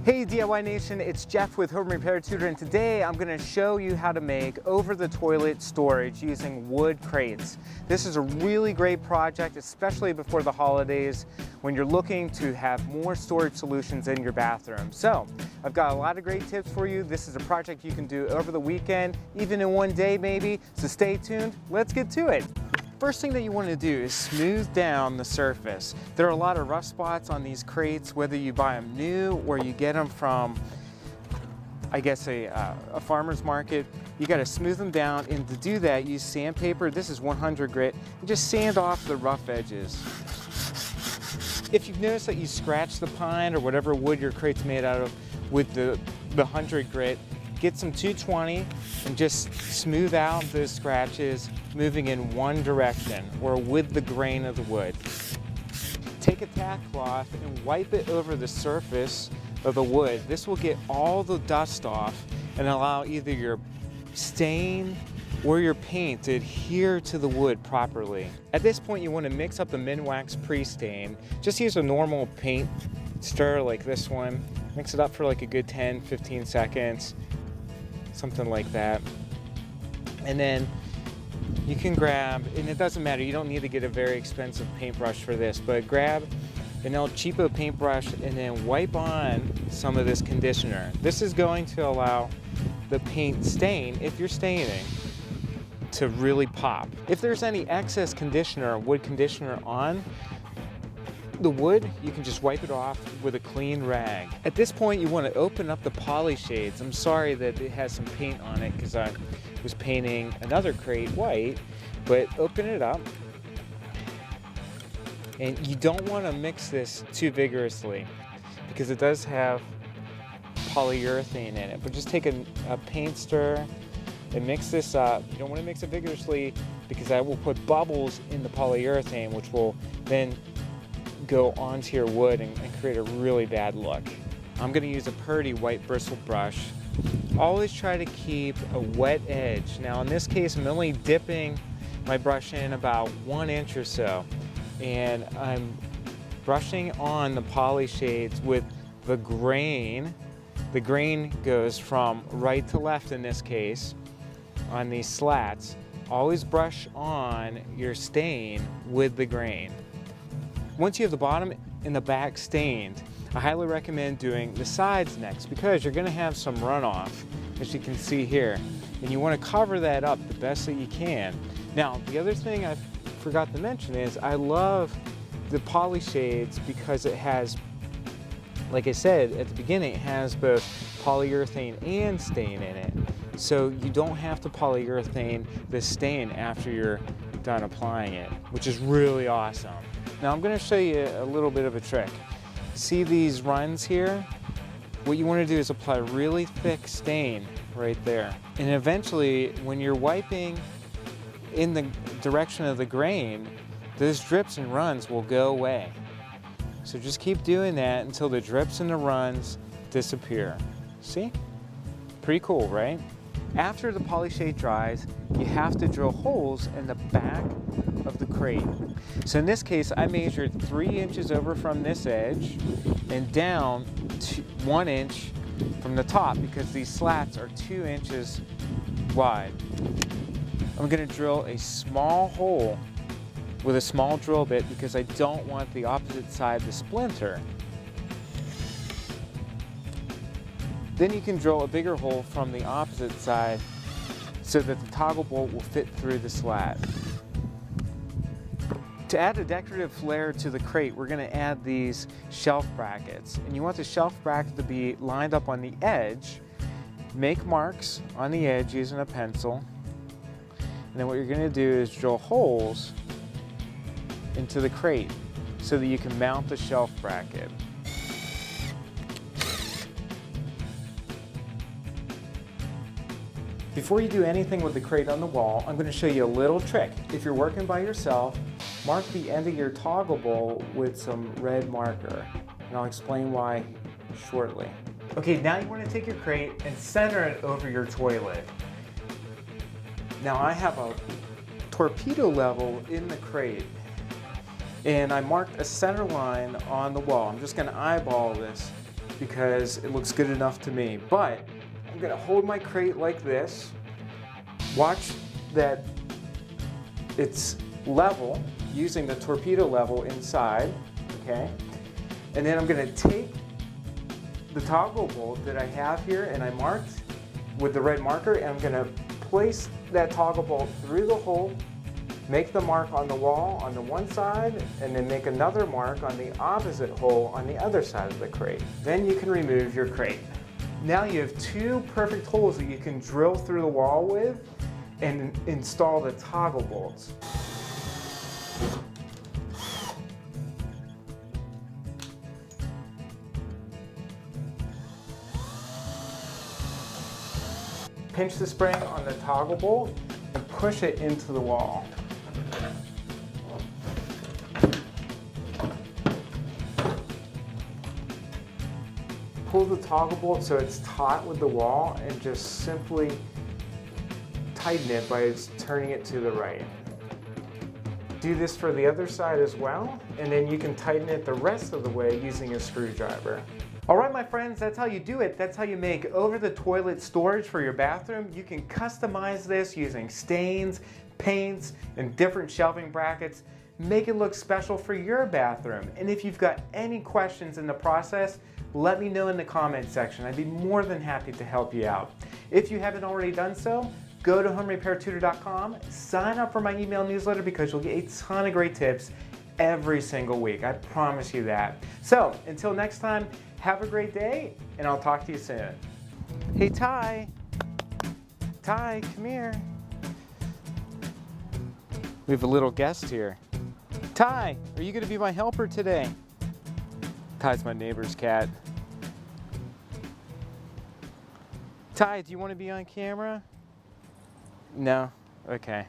Hey DIY Nation, it's Jeff with Home Repair Tutor, and today I'm going to show you how to make over-the-toilet storage using wood crates. This is a really great project, especially before the holidays when you're looking to have more storage solutions in your bathroom. So I've got a lot of great tips for you. This is a project you can do over the weekend, even in one day maybe, so stay tuned. Let's get to it. First thing that you want to do is smooth down the surface. There are a lot of rough spots on these crates, whether you buy them new or you get them from, I guess, a farmer's market. You got to smooth them down, and to do that, use sandpaper. This is 100 grit, and just sand off the rough edges. If you've noticed that you scratch the pine or whatever wood your crate's made out of with the 100 grit, get some 220 and just smooth out those scratches, moving in one direction or with the grain of the wood. Take a tack cloth and wipe it over the surface of the wood. This will get all the dust off and allow either your stain or your paint to adhere to the wood properly. At this point, you want to mix up the Minwax pre-stain. Just use a normal paint stir like this one. Mix it up for like a good 10-15 seconds. Something like that. And then you can grab, and it doesn't matter, you don't need to get a very expensive paintbrush for this, but grab an old cheapo paintbrush and then wipe on some of this conditioner. This is going to allow the paint stain, if you're staining, to really pop. If there's any excess conditioner, wood conditioner on the wood, you can just wipe it off with a clean rag. At this point, you want to open up the Polyshades. I'm sorry that it has some paint on it because I was painting another crate white, but open it up. And you don't want to mix this too vigorously because it does have polyurethane in it, but just take a paint stir and mix this up. You don't want to mix it vigorously because I will put bubbles in the polyurethane, which will then go onto your wood and create a really bad look. I'm going to use a Purdy white bristle brush. Always try to keep a wet edge. Now in this case, I'm only dipping my brush in about 1 inch or so, and I'm brushing on the Polyshades with the grain. The grain goes from right to left in this case on these slats. Always brush on your stain with the grain. Once you have the bottom and the back stained, I highly recommend doing the sides next because you're going to have some runoff, as you can see here, and you want to cover that up the best that you can. Now, the other thing I forgot to mention is I love the Polyshades because it has, like I said at the beginning, it has both polyurethane and stain in it, so you don't have to polyurethane the stain after you're done applying it, which is really awesome. Now I'm going to show you a little bit of a trick. See these runs here? What you want to do is apply really thick stain right there. And eventually, when you're wiping in the direction of the grain, those drips and runs will go away. So just keep doing that until the drips and the runs disappear. See? Pretty cool, right? After the Polyshade dries, you have to drill holes in the back of the crate. So in this case, I measured 3 inches over from this edge and down to 1 inch from the top because these slats are 2 inches wide. I'm going to drill a small hole with a small drill bit because I don't want the opposite side to splinter. Then you can drill a bigger hole from the opposite side so that the toggle bolt will fit through the slat. To add a decorative flair to the crate, we're going to add these shelf brackets. And you want the shelf bracket to be lined up on the edge. Make marks on the edge using a pencil. And then what you're going to do is drill holes into the crate so that you can mount the shelf bracket. Before you do anything with the crate on the wall, I'm going to show you a little trick. If you're working by yourself, mark the end of your toggle bolt with some red marker, and I'll explain why shortly. Okay, now you want to take your crate and center it over your toilet. Now I have a torpedo level in the crate, and I marked a center line on the wall. I'm just going to eyeball this because it looks good enough to me. But I'm gonna hold my crate like this. Watch that it's level using the torpedo level inside, okay? And then I'm gonna take the toggle bolt that I have here and I marked with the red marker, and I'm gonna place that toggle bolt through the hole, make the mark on the wall on the one side, and then make another mark on the opposite hole on the other side of the crate. Then you can remove your crate. Now you have two perfect holes that you can drill through the wall with and install the toggle bolts. Pinch the spring on the toggle bolt and push it into the wall. Pull the toggle bolt so it's taut with the wall and just simply tighten it by just turning it to the right. Do this for the other side as well, and then you can tighten it the rest of the way using a screwdriver. All right, my friends, that's how you do it. That's how you make over-the-toilet storage for your bathroom. You can customize this using stains, paints, and different shelving brackets. Make it look special for your bathroom. And if you've got any questions in the process, let me know in the comment section. I'd be more than happy to help you out. If you haven't already done so, go to homerepairtutor.com, sign up for my email newsletter because you'll get a ton of great tips every single week. I promise you that. So until next time, have a great day, and I'll talk to you soon. Hey, Ty. Ty, come here. We have a little guest here. Ty, are you gonna be my helper today? Ty's my neighbor's cat. Ty, do you want to be on camera? No? Okay.